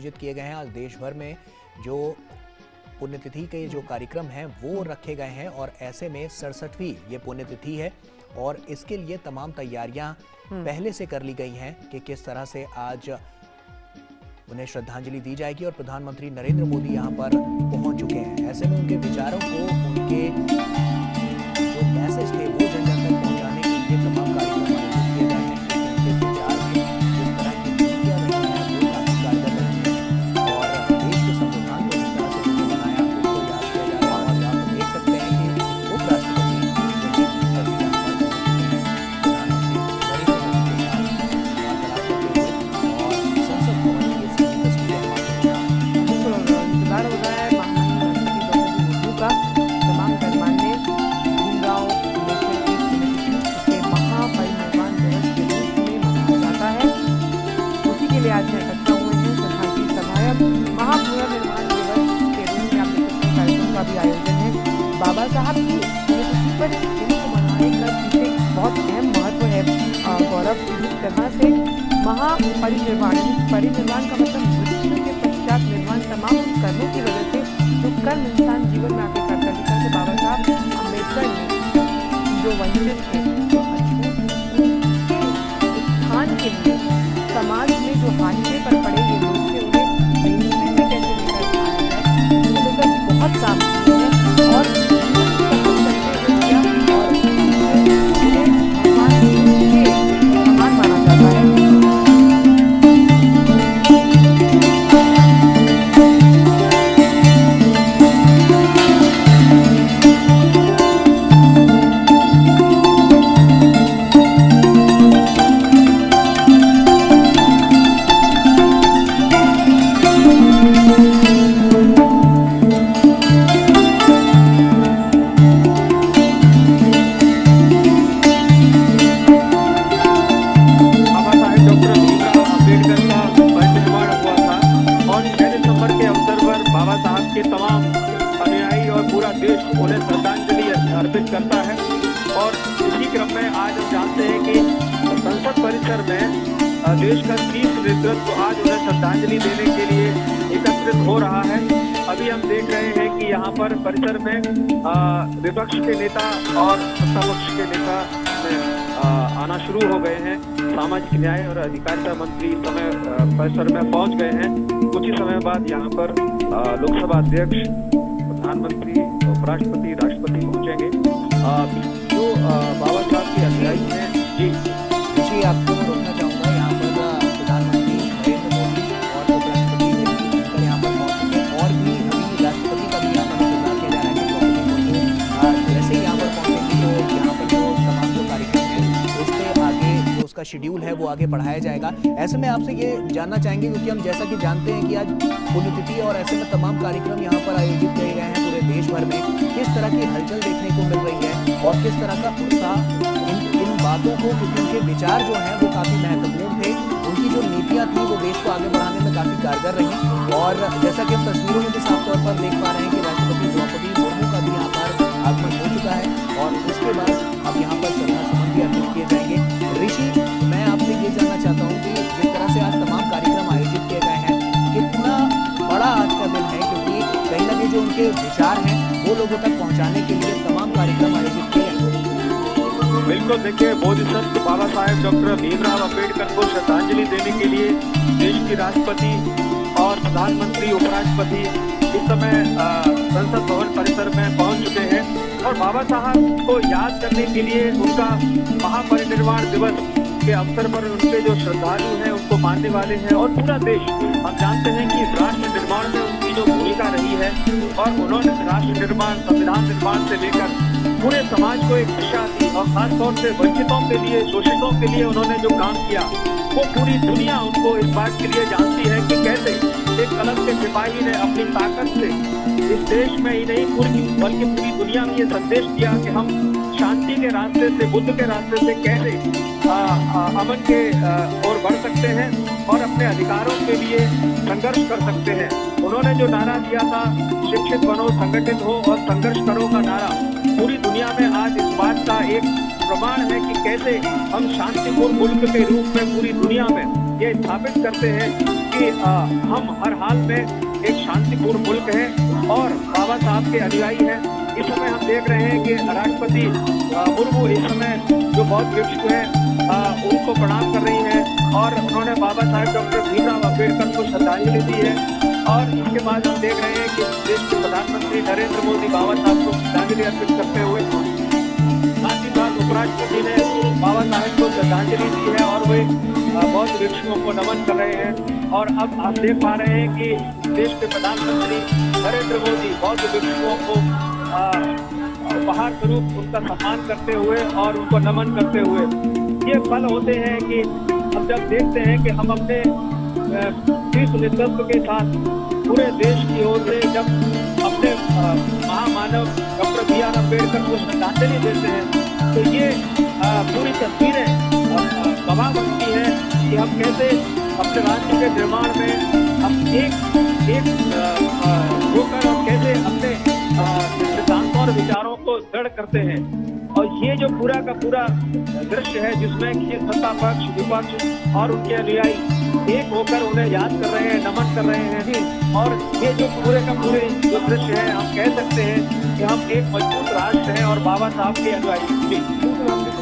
आयोजित किए गए हैं। आज देश भर में जो पुण्यतिथि के जो कार्यक्रम हैं वो रखे गए हैं और ऐसे में 67वीं ये पुण्यतिथि है और इसके लिए तमाम तैयारियां पहले से कर ली गई हैं कि किस तरह से आज उन्हें श्रद्धांजलि दी जाएगी और प्रधानमंत्री नरेंद्र मोदी यहां पर पहुंच चुके हैं। ऐसे में उनके विचारों को, उनके जो मैसेज थे वो जन जन तक पहुंचाने के लिए तमाम कार्यक्रम आयोजित किए गए हैं। उनके विचार में जिस तरह की नीतियां रही हैं वो काफी कारगर रही हैं और देश के संविधान को जिस तरह से उन्होंने बनाया उसको याद किया जा रहा है। और आप देख सकते हैं कि उपराष्ट्रपति आज इकट्ठा हुए हैं श्रद्धांजलि सभा महापुनर्निर्माण दिवस के रूप में आप देख सकते हैं कार्यक्रम का भी आयोजन है। बाबा साहब की पुण्यतिथि पर इनको मनाने का पीछे बहुत अहम महत्व है। गौरव, जिस तरह से महापरिनिर्वाण का मतलब मृत्यु के पश्चात निर्माण तमाम कर्मों की वजह से जो कर्म इंसान जीवन में आगे करता है, जैसे बाबा साहब अम्बेडकर ने जो वंचित थे उत्थान के लिए समाज में जो हाशिए पर पड़े ये लोग थे उन्हें मेनस्ट्रीम में कैसे लेकर आया है, उन्हें लेकर बहुत काम किए हैं और भगवान माना जाता है। तमाम अनुयायी और पूरा देश उन्हें श्रद्धांजलि अर्पित करता है। और इसी क्रम में आज हम जानते हैं कि संसद परिसर में देश का शीर्ष नेतृत्व आज उन्हें श्रद्धांजलि देने के लिए एकत्रित हो रहा है। अभी हम देख रहे हैं कि यहाँ पर परिसर में विपक्ष के नेता और सत्ता पक्ष के नेता आना शुरू हो गए हैं। सामाजिक न्याय और अधिकारिता मंत्री इस समय परिसर में पहुंच गए हैं। कुछ ही समय बाद यहाँ पर लोकसभा अध्यक्ष, प्रधानमंत्री, उपराष्ट्रपति, राष्ट्रपति पहुंचेंगे। जो बाबा साहब के अनुयायी हैं, जी आपको रोकना चाहूँगा। यहाँ पर प्रधानमंत्री नरेंद्र मोदी और उपराष्ट्रपति जगदीप यहाँ पर पहुँच चुके हैं और भी अभी राष्ट्रपति का भी यहाँ पर इंतजार किया जा रहा है कि जैसे ही यहाँ पर पहुँचेंगे तो यहाँ पर जो तमाम जो कार्यक्रम है उसके आगे जो उसका शेड्यूल है वो आगे बढ़ाया जाएगा। ऐसे में आपसे ये जानना चाहेंगे क्योंकि हम जैसा कि जानते हैं कि आज पुण्यतिथि और ऐसे में तमाम कार्यक्रम यहाँ पर आयोजित किए गए हैं पूरे देश भर में, किस तरह की हलचल देखने को मिल रही है और किस तरह का उत्साह इन बातों को, क्योंकि उनके विचार जो हैं वो काफी महत्वपूर्ण थे, उनकी जो नीतियां थी वो देश को आगे बढ़ाने में काफी कारगर रही। और जैसा कि हम तस्वीरों में भी साफ तौर पर देख पा रहे हैं कि राष्ट्रपति द्रौपदी मुर्मू का भी यहाँ पर आगमन हो चुका है और उसके बाद अब यहाँ पर श्रद्धासुमन भी अर्पित किए जाएंगे। ऋषि, मैं आपसे ये जानना चाहता हूँ कि जिस तरह से आज तमाम कार्यक्रम आयोजित किए गए हैं, कितना बड़ा आज का दिन है, क्योंकि कहीं ना कहीं जो उनके विचार हैं वो लोगों तक पहुँचाने के लिए तमाम कार्यक्रम आयोजित किए गए। बिल्कुल, देखिए, बोधिसत्व बाबा साहेब डॉक्टर भीमराव अम्बेडकर को श्रद्धांजलि देने के लिए देश की राष्ट्रपति और प्रधानमंत्री, उपराष्ट्रपति इस समय संसद भवन परिसर में पहुंच चुके हैं और बाबा साहब को याद करने के लिए उनका महापरिनिर्वाण दिवस के अवसर पर उनके जो श्रद्धालु हैं, उनको मानने वाले हैं और पूरा देश, हम जानते हैं कि राष्ट्र निर्माण में उनकी जो भूमिका रही है और उन्होंने राष्ट्र निर्माण, संविधान निर्माण से लेकर पूरे समाज को एक दिशा दी और खासतौर से वंचितों के लिए, शोषितों के लिए उन्होंने जो काम किया वो पूरी दुनिया उनको इस बात के लिए जानती है कि कैसे एक कलम के सिपाही ने अपनी ताकत से इस देश में ही नहीं बल्कि पूरी दुनिया में ये संदेश दिया कि हम शांति के रास्ते से, बुद्ध के रास्ते से कैसे अमन के ओर बढ़ सकते हैं और अपने अधिकारों के लिए संघर्ष कर सकते हैं। उन्होंने जो नारा दिया था, शिक्षित बनो, संगठित हो और संघर्ष करो का नारा, पूरी दुनिया में आज इस बात का एक प्रमाण है कि कैसे हम शांतिपूर्ण मुल्क के रूप में पूरी दुनिया में ये स्थापित करते हैं कि हम हर हाल में एक शांतिपूर्ण मुल्क है और बाबा साहब के अनुयायी हैं। इस समय हम देख रहे हैं कि राष्ट्रपति मुर्मू इस समय जो बौद्ध भिक्षु हैं उनको प्रणाम कर रही हैं और उन्होंने बाबा साहेब डॉक्टर भीमराव अम्बेडकर को श्रद्धांजलि दी है। और इसके बाद हम देख रहे हैं कि देश के प्रधानमंत्री नरेंद्र मोदी बाबा साहब को श्रद्धांजलि अर्पित करते हुए, साथ ही साथ उपराष्ट्रपति ने बाबा साहेब को श्रद्धांजलि दी है और वे बौद्ध भिक्षुओं को नमन कर रहे हैं। और अब आप देख पा रहे हैं कि देश के प्रधानमंत्री नरेंद्र मोदी बौद्ध भिक्षुओं को उपहार स्वरूप उनका सम्मान करते हुए और उनको नमन करते हुए, ये पल होते हैं कि हम जब देखते हैं कि हम अपने शीर्ष नेतृत्व के साथ पूरे देश की ओर से जब अपने महामानव डॉक्टर बी आर अम्बेडकर को श्रद्धांजलि देते हैं तो ये पूरी तस्वीरें गवाह बनती है कि हम कैसे अपने राज्य के निर्माण में हम एक होकर और कैसे अपने सिद्धांतों और विचारों को दृढ़ करते हैं। और ये जो पूरा का पूरा दृश्य है जिसमें कि सत्ता पक्ष विपक्ष और उनके अनुयायी एक होकर उन्हें याद कर रहे हैं, नमन कर रहे हैं। और ये जो पूरे का पूरे जो दृश्य है हम कह सकते हैं कि हम एक मजबूत राष्ट्र हैं और बाबा साहब के अनुयायी।